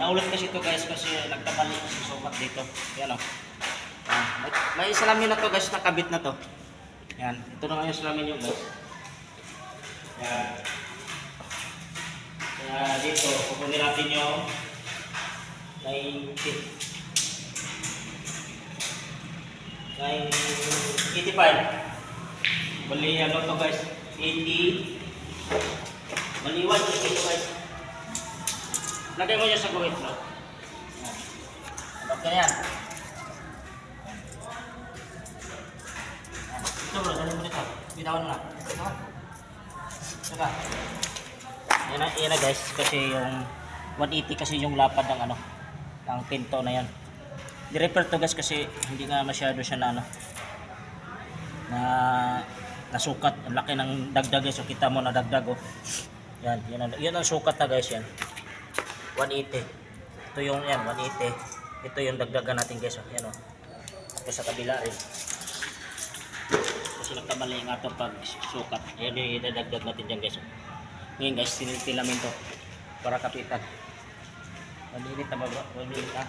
Naulit kasi ito guys kasi nagkamali kasi sukat dito. Yan o. May salamin na to guys, nakabit na to. Yan. Ito na nga yung salamin nyo guys. Yan. Kaya dito, kukunin natin yung 85. Bali ano to guys, 80. Bali 180 to guys. Lagay mo niya sa guhit no. Ano yan? Ito bro, dali mo dito. Bitawan mo na. Saka. Yan na guys, kasi yung 180 kasi yung lapad ng ano, ng pinto na yan. Di-repair to guys kasi hindi nga masyado siya na ano, na nasukat. Ang laki ng dagdag guys, so kita mo na dagdag oh. Yan, yun ang sukat na guys yan. 180. Ito yung yan, 180. Ito yung dagdagan natin guys oh. Yan oh. Tapos sa kabila rin. Kasi nagkamali nga ito pag sukat. Yan yung idadagdag natin dyan guys oh. Ngayon guys, siniltilamin to para kapitan. 1 minute na ba bro? 1 minute na.